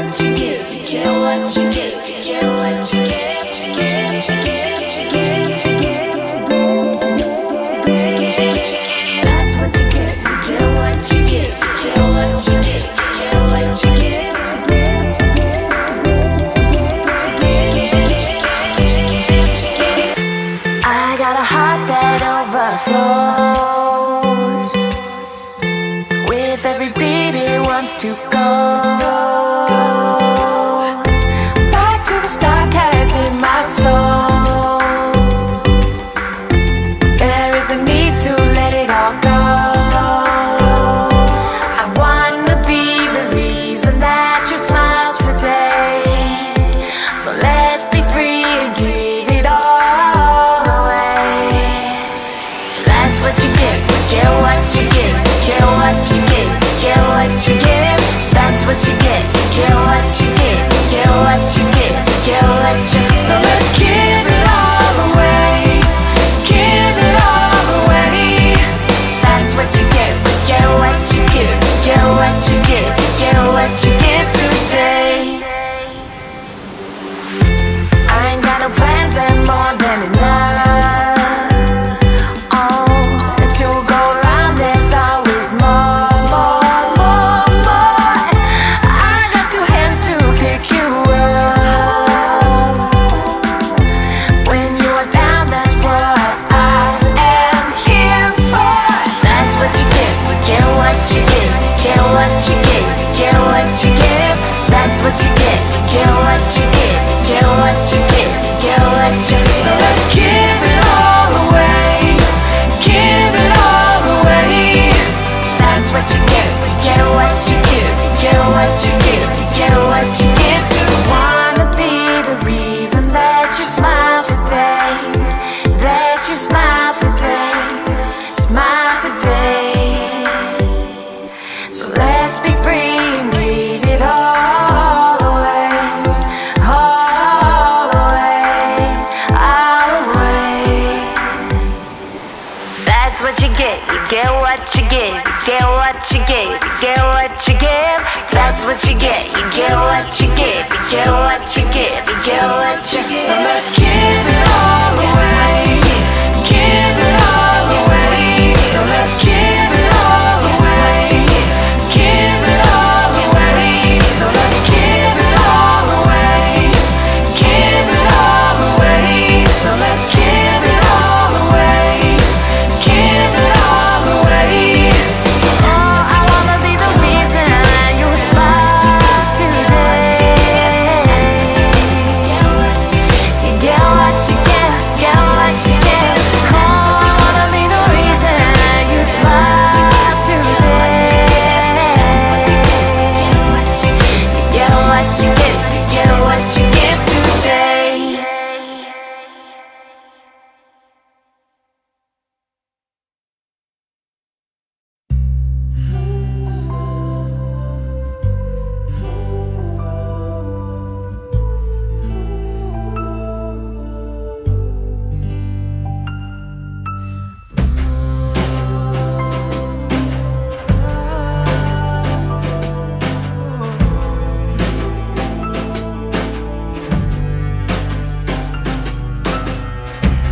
what you give, you get what you give, you get what you give, you get, you get, you get, you get. That's what you get, you get what you give, you get what you give, you get what you give. I got a heart that overflows. With every beat it wants to go back to the start, cause in my soul there is a need to let it all go. I wanna be the reason that you smile today. So let's be free and give it all away. That's what you get, get what you give, get what you give, get what you give. That's what you get, get what you give, get what you give, get what you give. So let's give it all away, give it all away. That's what you get, get what you give, get what you give, get what you give today. I ain't got no plans and more than enough. Oh, to go around, there's always more, more, more, more. I got two hands to pick you up. When you are down, that's what I am here for. That's what you get what you give, get what you give, get what you give. That's what you get what you give, get what you give, get what you give. So let's give it all away, give it all away. That's what you get what you give, get what you give, get what you give. Do you wanna be the reason that you smile today, that you smile today, smile today. So let's be free and give it all away, all away, all away. That's what you get what you give, you get what you give, you get what you give. That's what you get what you give, you get what you give, you get what you give. So let's give it all away, give it all away. So let's give it all away, give it all away. So let's give it all away, give it all away. So let's give it all away, give it all away. Oh, I wanna be the reason that you smile today. You get what you get what you get. Oh, I wanna be the reason that you smile today. You get what you get what you get today.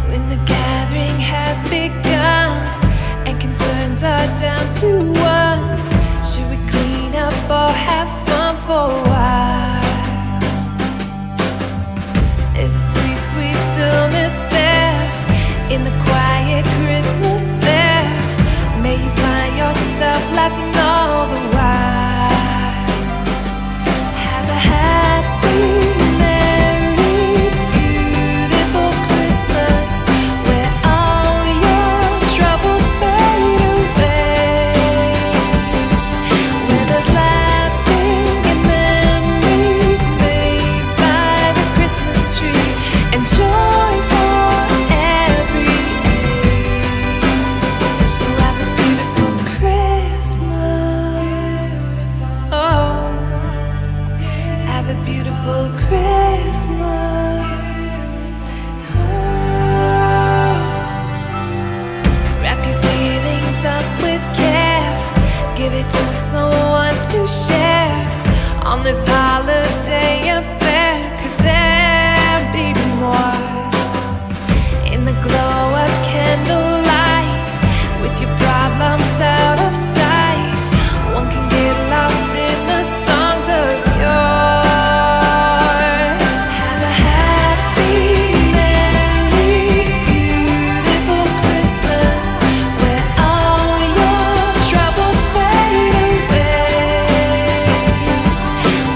When the gathering has begun and concerns are down to one, should we clean up or have fun for a while? There's a sweet, sweet stillness there in the quiet Christmas air. May you find yourself laughing all the while. Have a happy, merry, beautiful Christmas, where all your troubles fade away. When there's laughing and memories made by the Christmas tree, and joy for every age. So have a beautiful Christmas. Oh, have a beautiful Christmas. Oh, wrap your feelings up with care, give it to someone to share. on this holiday affair. Could there be more? In the glow of candlelight, with your problems out of sight, one can get lost in the songs of yore. Have a happy, merry, beautiful Christmas, where all your troubles fade away,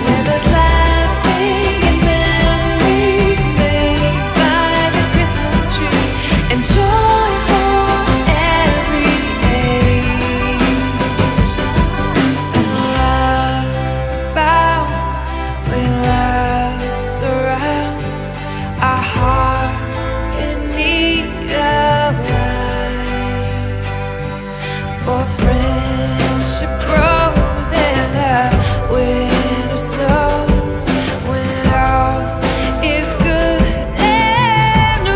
where there's laughing and memories made by the Christmas tree, and joy for every age. And love bounds where love surrounds our heart in need of light. For friendship grows and the winter snows when all is good and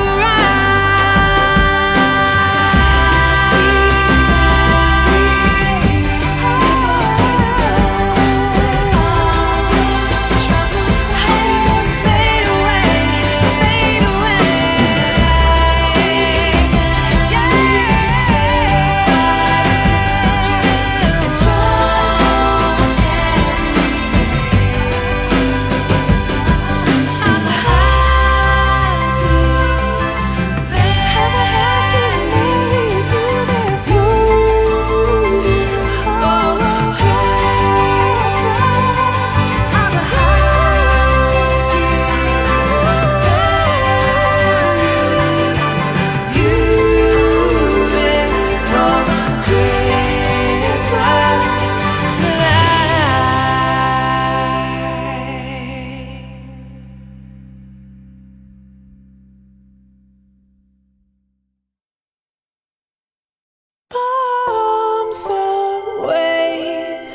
away.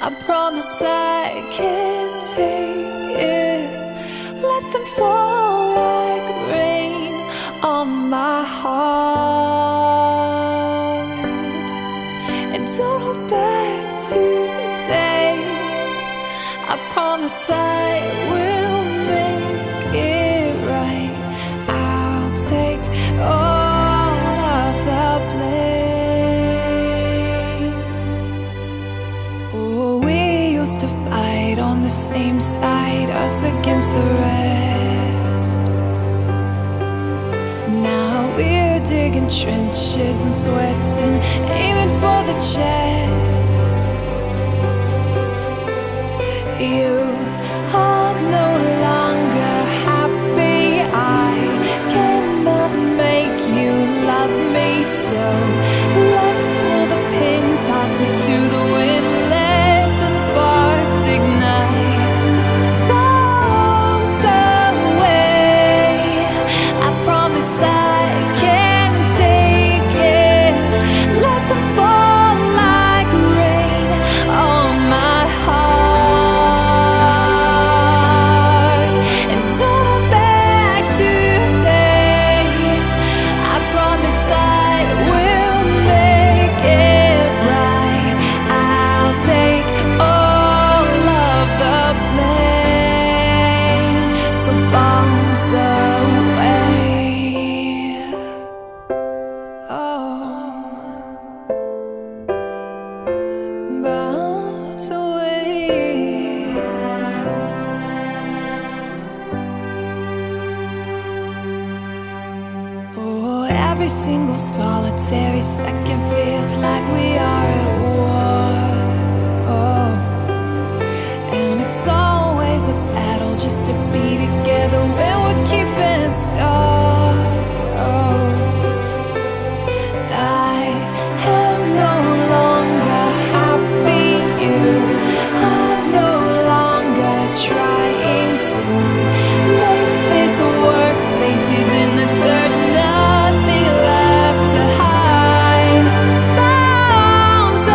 I promise I can't take it. Let them fall like rain on my heart. And don't hold back today. I promise I will make it right. I'll take all of the blame. Oh, we used to fight on the same side, us against the rest. Now we're digging trenches and sweating, aiming for the chest. You are no longer happy. I cannot make you love me, so let's pull the pin, toss it to the wind, let the sparks ignite. Bombs away. I promise I can take it. Let them fall like rain on my heart. And don't hold back today. I promise I will make it right. I'll take all of the blame. So bombs away. Oh, bombs away. Oh, every single solitary second feels like we are at war. Oh, and it's always a battle just to be together when we're keeping score. Oh, I am no longer happy. You are no longer trying to make this work. Faces in the dirt, nothing left to hide. Bombs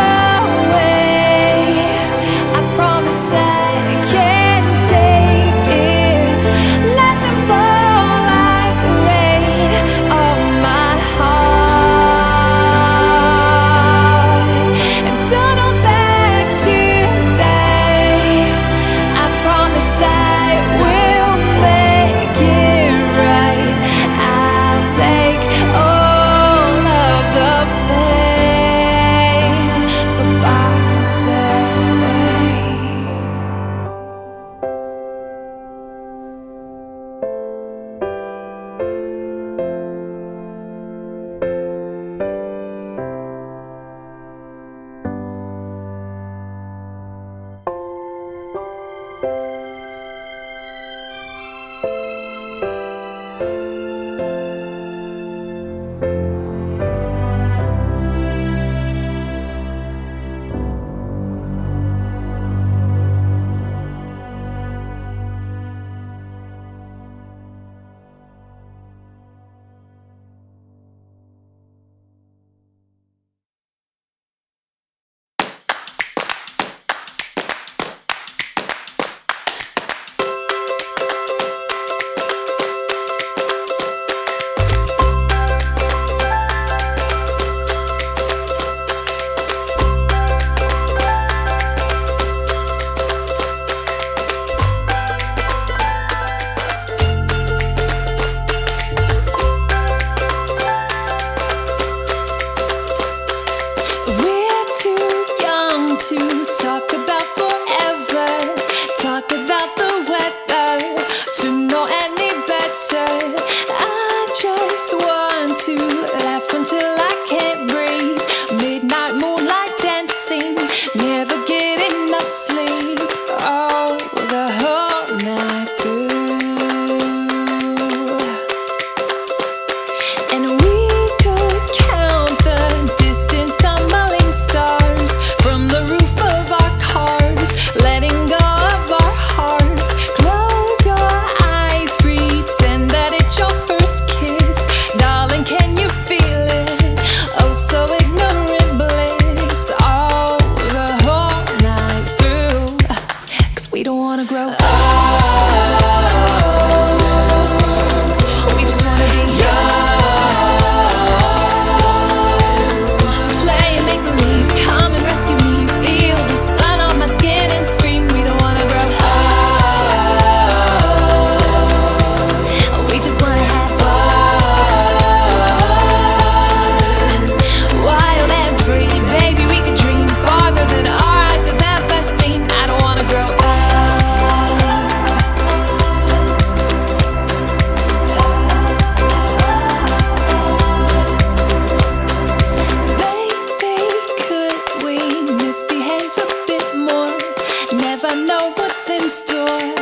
against your